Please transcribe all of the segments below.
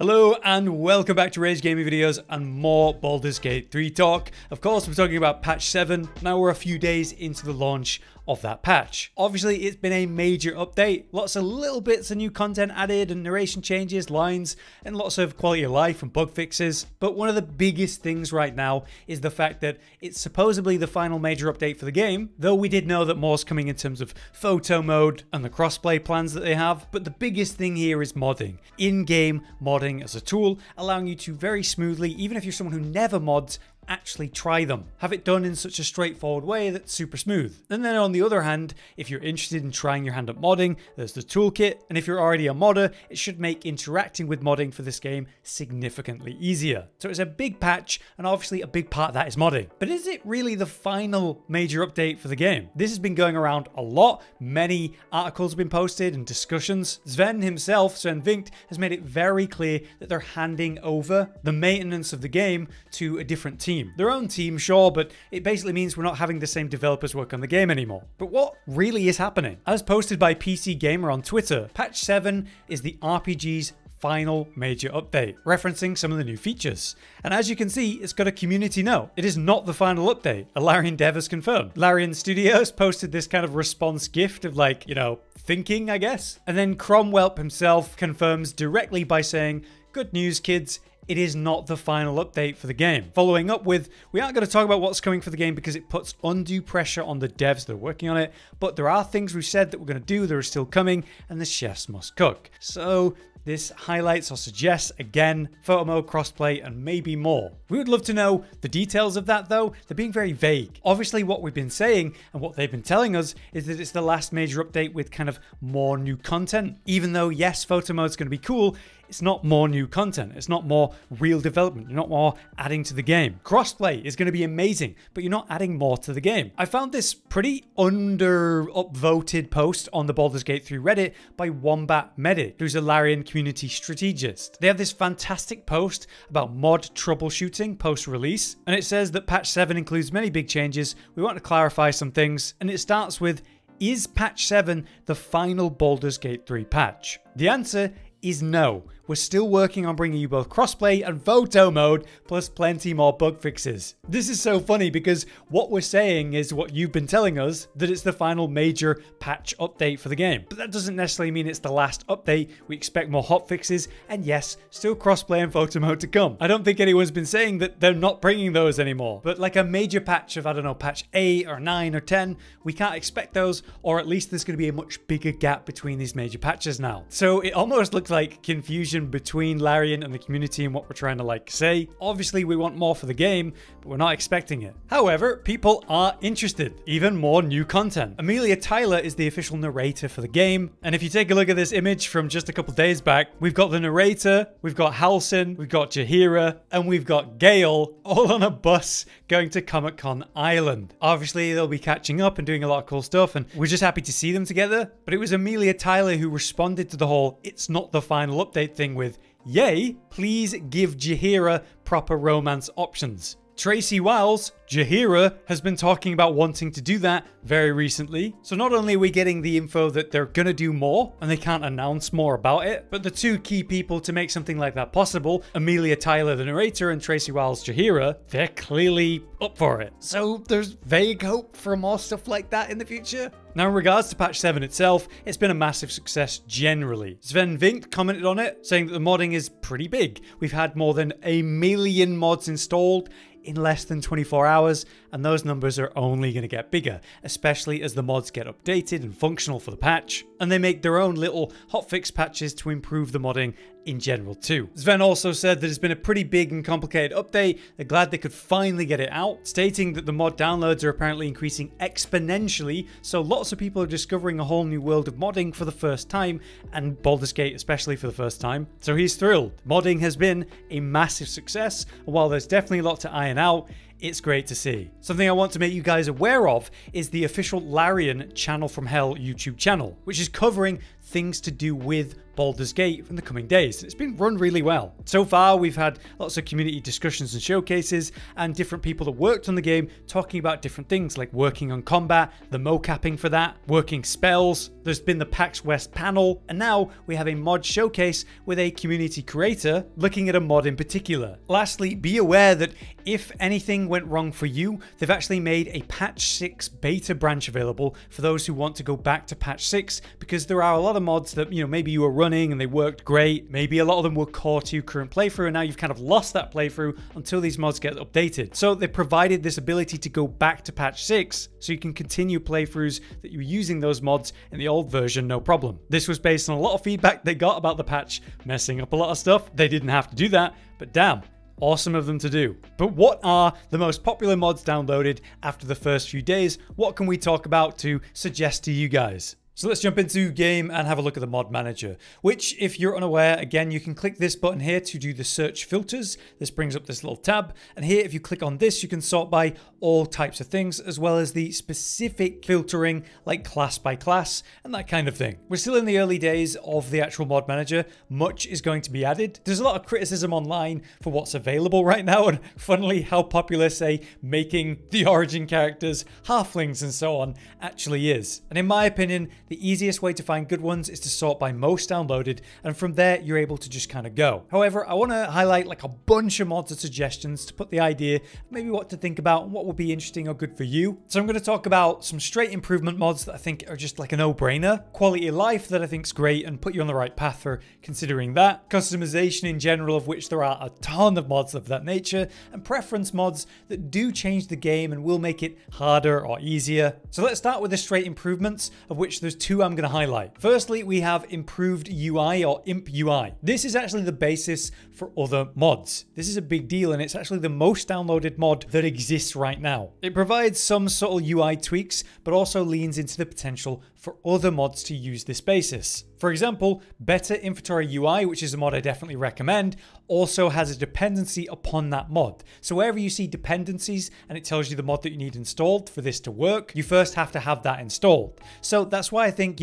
Hello and welcome back to RageGamingVideos and more Baldurs Gate 3 talk. Of course, we're talking about patch 7. Now we're a few days into the launch of that patch. Obviously, it's been a major update. Lots of little bits of new content added and narration changes, lines, and lots of quality of life and bug fixes. But one of the biggest things right now is the fact that it's supposedly the final major update for the game, though we did know that more's coming in terms of photo mode and the crossplay plans that they have. But the biggest thing here is modding. In-game modding as a tool, allowing you to very smoothly, even if you're someone who never mods, actually try them. Have it done in such a straightforward way that's super smooth. And then on the other hand, if you're interested in trying your hand at modding, there's the toolkit. And if you're already a modder, it should make interacting with modding for this game significantly easier. So it's a big patch, and obviously a big part of that is modding. But is it really the final major update for the game? This has been going around a lot. Many articles have been posted and discussions. Sven himself, Sven Vinkt, has made it very clear that they're handing over the maintenance of the game to a different team. Their own team, sure, but it basically means we're not having the same developers work on the game anymore. But what really is happening? As posted by PC Gamer on Twitter, patch 7 is the RPG's final major update, referencing some of the new features. And as you can see, it's got a community note. It is not the final update. A Larian dev has confirmed. Larian Studios posted this kind of response gift of like, you know, thinking, I guess. And then Cromwelp himself confirms directly by saying, "Good news, kids. It is not the final update for the game." Following up with, "We aren't going to talk about what's coming for the game because it puts undue pressure on the devs that are working on it, but there are things we've said that we're going to do that are still coming, and the chefs must cook." So this highlights or suggests, again, photo mode, crossplay, and maybe more. We would love to know the details of that, though. They're being very vague. Obviously, what we've been saying and what they've been telling us is that it's the last major update with kind of more new content. Even though, yes, photo mode's going to be cool, it's not more new content. It's not more real development. You're not more adding to the game. Crossplay is going to be amazing, but you're not adding more to the game. I found this pretty upvoted post on the Baldurs Gate 3 Reddit by Wombat Medic, who's a Larian community strategist. They have this fantastic post about mod troubleshooting post-release, and it says that patch 7 includes many big changes. We want to clarify some things, and it starts with, "Is patch 7 the final Baldurs Gate 3 patch?" The answer is no. We're still working on bringing you both crossplay and photo mode, plus plenty more bug fixes. This is so funny because what we're saying is what you've been telling us, that it's the final major patch update for the game. But that doesn't necessarily mean it's the last update. We expect more hotfixes, and yes, still crossplay and photo mode to come. I don't think anyone's been saying that they're not bringing those anymore. But like a major patch of, I don't know, patch 8 or 9 or 10, we can't expect those, or at least there's going to be a much bigger gap between these major patches now. So it almost looks like confusion between Larian and the community and what we're trying to like say. Obviously, we want more for the game, but we're not expecting it. However, people are interested. Even more new content. Amelia Tyler is the official narrator for the game. And if you take a look at this image from just a couple days back, we've got the narrator, we've got Halsin, we've got Jaheira, and we've got Gale all on a bus going to Comic-Con Island. Obviously, they'll be catching up and doing a lot of cool stuff, and we're just happy to see them together. But it was Amelia Tyler who responded to the whole "it's not the final update" thing with, "Yay, please give Jaheira proper romance options." Tracy Wiles, Jaheira, has been talking about wanting to do that very recently. So not only are we getting the info that they're gonna do more and they can't announce more about it, but the two key people to make something like that possible, Amelia Tyler, the narrator, and Tracy Wiles, Jaheira, they're clearly up for it. So there's vague hope for more stuff like that in the future. Now, in regards to patch 7 itself, it's been a massive success generally. Sven Vinkt commented on it, saying that the modding is pretty big. We've had more than 1 million mods installed in less than 24 hours, and those numbers are only going to get bigger, especially as the mods get updated and functional for the patch, and they make their own little hotfix patches to improve the modding in general too. Sven also said that it's been a pretty big and complicated update. They're glad they could finally get it out, stating that the mod downloads are apparently increasing exponentially, so lots of people are discovering a whole new world of modding for the first time, and Baldurs Gate especially for the first time. So he's thrilled. Modding has been a massive success, and while there's definitely a lot to iron out, it's great to see. Something I want to make you guys aware of is the official Larian Channel from Hell YouTube channel, which is covering things to do with Baldurs Gate in the coming days. It's been run really well. So far, we've had lots of community discussions and showcases, and different people that worked on the game talking about different things like working on combat, the mocapping for that, working spells. There's been the PAX West panel, and now we have a mod showcase with a community creator looking at a mod in particular. Lastly, be aware that if anything went wrong for you, they've actually made a patch 6 beta branch available for those who want to go back to patch 6, because there are a lot of mods that, maybe you were running and they worked great. Maybe a lot of them were core to your current playthrough, and now you've kind of lost that playthrough until these mods get updated. So they provided this ability to go back to patch 6 so you can continue playthroughs that you were using those mods in the old version, no problem. This was based on a lot of feedback they got about the patch messing up a lot of stuff. They didn't have to do that, but damn, awesome of them to do. But what are the most popular mods downloaded after the first few days? What can we talk about to suggest to you guys? So let's jump into game and have a look at the mod manager, which, if you're unaware, again, you can click this button here to do the search filters. This brings up this little tab, and here, if you click on this, you can sort by all types of things, as well as the specific filtering like class by class and that kind of thing. We're still in the early days of the actual mod manager. Much is going to be added. There's a lot of criticism online for what's available right now, and funnily how popular, say, making the origin characters halflings and so on actually is. And in my opinion, the easiest way to find good ones is to sort by most downloaded, and from there you're able to just kind of go. However, I want to highlight like a bunch of mods and suggestions to put the idea, maybe what to think about and what would be interesting or good for you. So I'm going to talk about some straight improvement mods that I think are just like a no-brainer, quality of life that I think is great and put you on the right path for considering that, customization in general, of which there are a ton of mods of that nature, and preference mods that do change the game and will make it harder or easier. So let's start with the straight improvements, of which there's two I'm going to highlight. Firstly, we have improved UI or imp UI. This is actually the basis for other mods. This is a big deal, and it's actually the most downloaded mod that exists right now. It provides some subtle UI tweaks, but also leans into the potential for other mods to use this basis. For example, Better Inventory UI, which is a mod I definitely recommend, also has a dependency upon that mod. So wherever you see dependencies and it tells you the mod that you need installed for this to work, you first have to have that installed. So that's why I think,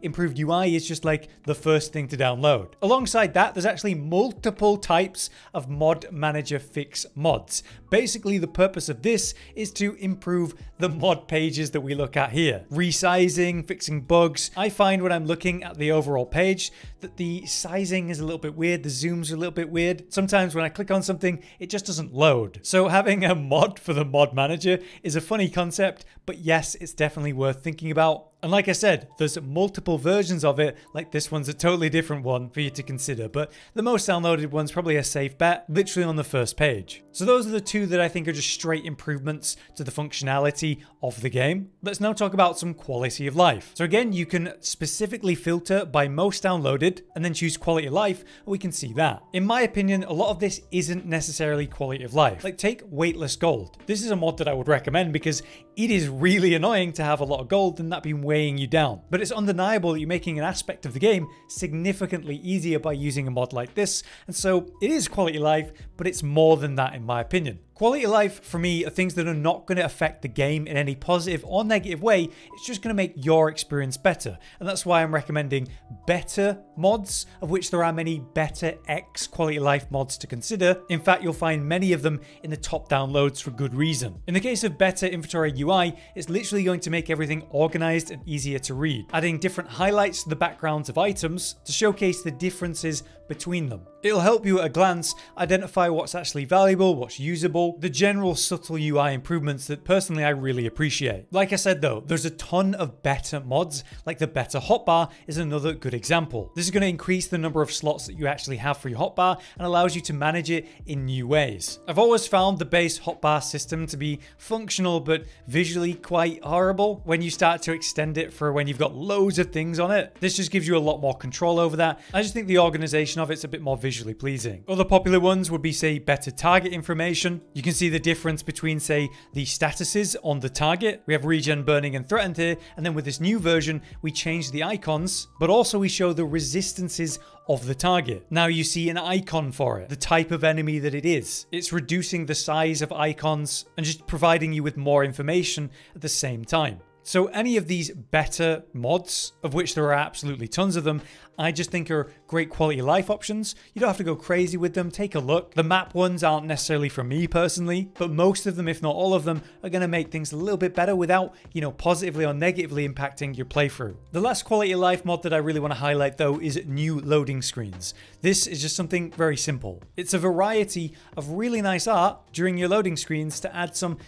improved UI is just like the first thing to download. Alongside that, there's actually multiple types of mod manager fix mods. Basically, the purpose of this is to improve the mod pages that we look at here. Resizing, fixing bugs. I find when I'm looking at the overall page that the sizing is a little bit weird, the zooms are a little bit weird. Sometimes when I click on something, it just doesn't load. So having a mod for the mod manager is a funny concept, but yes, it's definitely worth thinking about. And like I said, there's multiple versions of it, like this one's a totally different one for you to consider, but the most downloaded one's probably a safe bet, literally on the first page. So those are the two that I think are just straight improvements to the functionality of the game. Let's now talk about some quality of life. So again, you can specifically filter by most downloaded and then choose quality of life, and we can see that. In my opinion, a lot of this isn't necessarily quality of life. Like take weightless gold. This is a mod that I would recommend because it is really annoying to have a lot of gold and that being weighing you down. But it's undeniable that you're making an aspect of the game significantly easier by using a mod like this, and so it is quality of life, but it's more than that in my opinion. Quality of life for me are things that are not going to affect the game in any positive or negative way. It's just going to make your experience better. And that's why I'm recommending better mods, of which there are many better X quality of life mods to consider. In fact, you'll find many of them in the top downloads for good reason. In the case of Better Inventory UI, it's literally going to make everything organized and easier to read, adding different highlights to the backgrounds of items to showcase the differences between them. It'll help you at a glance identify what's actually valuable, what's usable, the general subtle UI improvements that personally I really appreciate. Like I said though, there's a ton of better mods, like the Better Hotbar is another good example. This is going to increase the number of slots that you actually have for your hotbar and allows you to manage it in new ways. I've always found the base hotbar system to be functional but visually quite horrible when you start to extend it for when you've got loads of things on it. This just gives you a lot more control over that. I just think the organization of it's a bit more visually pleasing. Other popular ones would be, say, better target information. You can see the difference between, say, the statuses on the target. We have regen, burning, and threatened here, and then with this new version, we change the icons, but also we show the resistances of the target. Now you see an icon for it, the type of enemy that it is. It's reducing the size of icons and just providing you with more information at the same time. So any of these better mods, of which there are absolutely tons of them, I just think are great quality of life options. You don't have to go crazy with them. Take a look. The map ones aren't necessarily for me personally, but most of them, if not all of them, are going to make things a little bit better without, positively or negatively impacting your playthrough. The last quality of life mod that I really want to highlight though is new loading screens. This is just something very simple. It's a variety of really nice art during your loading screens to add some,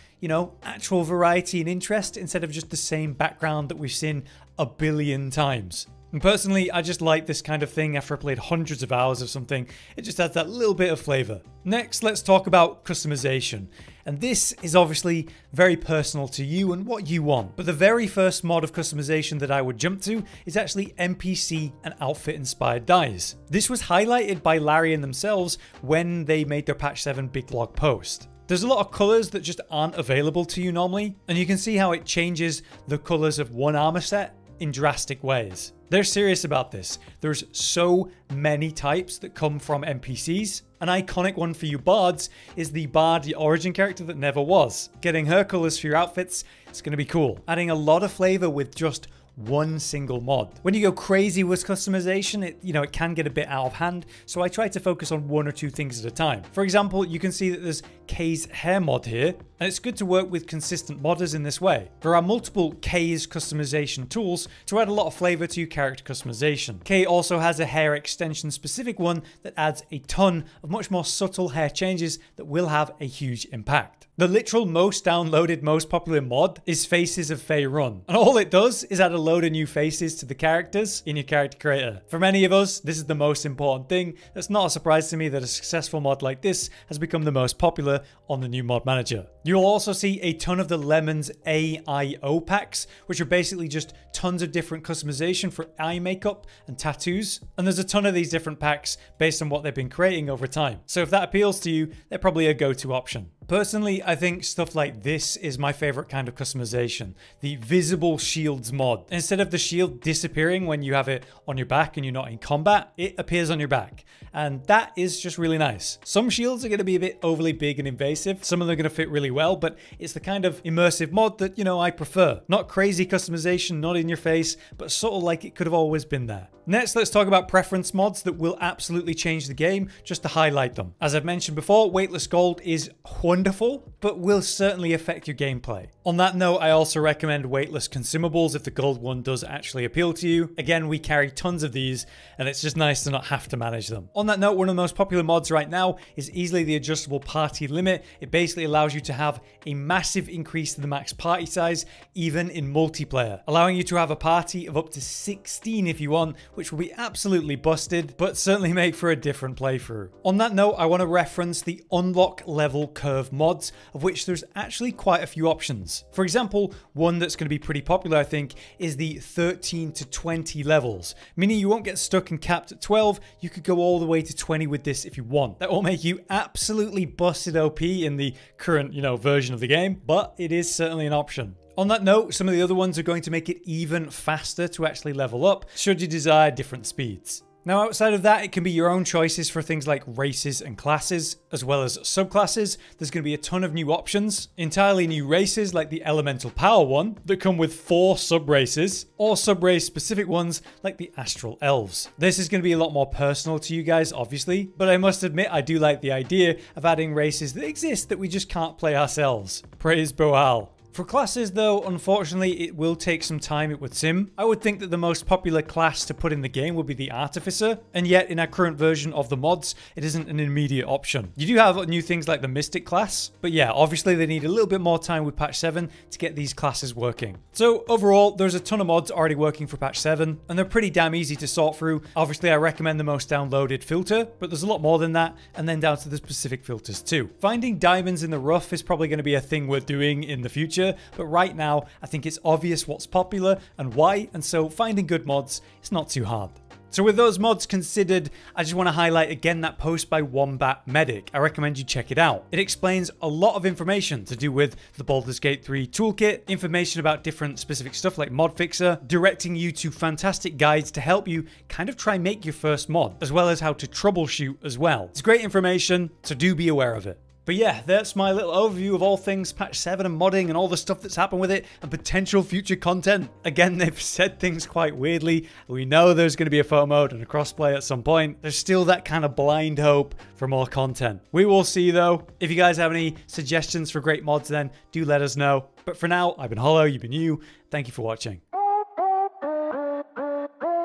actual variety and interest instead of just the same background that we've seen a billion times. And personally, I just like this kind of thing after I played hundreds of hours of something. It just adds that little bit of flavor. Next, let's talk about customization. And this is obviously very personal to you and what you want. But the very first mod of customization that I would jump to is actually NPC and outfit inspired dyes. This was highlighted by Larian themselves when they made their patch 7 big blog post. There's a lot of colors that just aren't available to you normally, and you can see how it changes the colors of one armor set in drastic ways. They're serious about this. There's so many types that come from NPCs. An iconic one for you bards is the bard, the origin character that never was. Getting her colors for your outfits, it's going to be cool. Adding a lot of flavor with just one single mod. When you go crazy with customization, it can get a bit out of hand, so I try to focus on one or two things at a time. For example, you can see that there's Kay's hair mod here, and it's good to work with consistent modders in this way. There are multiple Kay's customization tools to add a lot of flavor to your character customization. Kay also has a hair extension specific one that adds a ton of much more subtle hair changes that will have a huge impact. The literal most downloaded, most popular mod is Faces of Faerun, and all it does is add a load of new faces to the characters in your character creator. For many of us, this is the most important thing. It's not a surprise to me that a successful mod like this has become the most popular on the new mod manager. You'll also see a ton of the Lemons AIO packs, which are basically just tons of different customization for eye makeup and tattoos. And there's a ton of these different packs based on what they've been creating over time. So if that appeals to you, they're probably a go-to option. Personally, I think stuff like this is my favorite kind of customization, the visible shields mod. Instead of the shield disappearing when you have it on your back and you're not in combat, it appears on your back. And that is just really nice. Some shields are going to be a bit overly big and invasive. Some of them are going to fit really well, but it's the kind of immersive mod that, I prefer. Not crazy customization, not in your face, but sort of like it could have always been there. Next, let's talk about preference mods that will absolutely change the game, just to highlight them. As I've mentioned before, Weightless Gold is wonderful, but will certainly affect your gameplay. On that note, I also recommend Weightless Consumables if the gold one does actually appeal to you. Again, we carry tons of these, and it's just nice to not have to manage them. On that note, one of the most popular mods right now is easily the adjustable party limit. It basically allows you to have a massive increase to the max party size, even in multiplayer, allowing you to have a party of up to 16 if you want, which will be absolutely busted, but certainly make for a different playthrough. On that note, I want to reference the unlock level curve mods, of which there's actually quite a few options. For example, one that's going to be pretty popular, I think, is the 13 to 20 levels, meaning you won't get stuck and capped at 12. You could go all the way to 20 with this if you want. That will make you absolutely busted OP in the current, version of the game, but it is certainly an option. On that note, some of the other ones are going to make it even faster to actually level up, should you desire different speeds. Now, outside of that, it can be your own choices for things like races and classes, as well as subclasses. There's going to be a ton of new options, entirely new races like the Elemental Power one that come with 4 sub-races, or sub-race specific ones like the Astral Elves. This is going to be a lot more personal to you guys, obviously, but I must admit I do like the idea of adding races that exist that we just can't play ourselves. Praise Boal. For classes though, unfortunately, it will take some time, it would seem. I would think that the most popular class to put in the game would be the Artificer, and yet in our current version of the mods, it isn't an immediate option. You do have new things like the Mystic class, but yeah, obviously they need a little bit more time with patch 7 to get these classes working. So overall, there's a ton of mods already working for patch 7, and they're pretty damn easy to sort through. Obviously, I recommend the most downloaded filter, but there's a lot more than that, and then down to the specific filters too. Finding diamonds in the rough is probably going to be a thing we're doing in the future, but right now, I think it's obvious what's popular and why, and so finding good mods is not too hard. So with those mods considered, I just want to highlight again that post by Wombat Medic. I recommend you check it out. It explains a lot of information to do with the Baldurs Gate 3 toolkit, information about different specific stuff like Mod Fixer, directing you to fantastic guides to help you kind of try make your first mod, as well as how to troubleshoot as well. It's great information, so do be aware of it. But yeah, that's my little overview of all things patch 7 and modding and all the stuff that's happened with it and potential future content. Again, they've said things quite weirdly. We know there's going to be a photo mode and a crossplay at some point. There's still that kind of blind hope for more content. We will see though. If you guys have any suggestions for great mods then, do let us know. But for now, I've been Hollow, you've been you. Thank you for watching.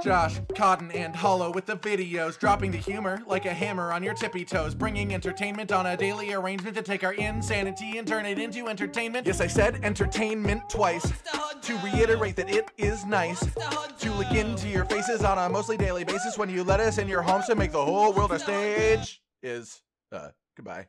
Josh, Cotton, and Hollow with the videos, dropping the humor like a hammer on your tippy toes, bringing entertainment on a daily arrangement to take our insanity and turn it into entertainment. Yes, I said entertainment twice, to reiterate that it is nice to look into your faces on a mostly daily basis when you let us in your homes to make the whole world a stage. Goodbye.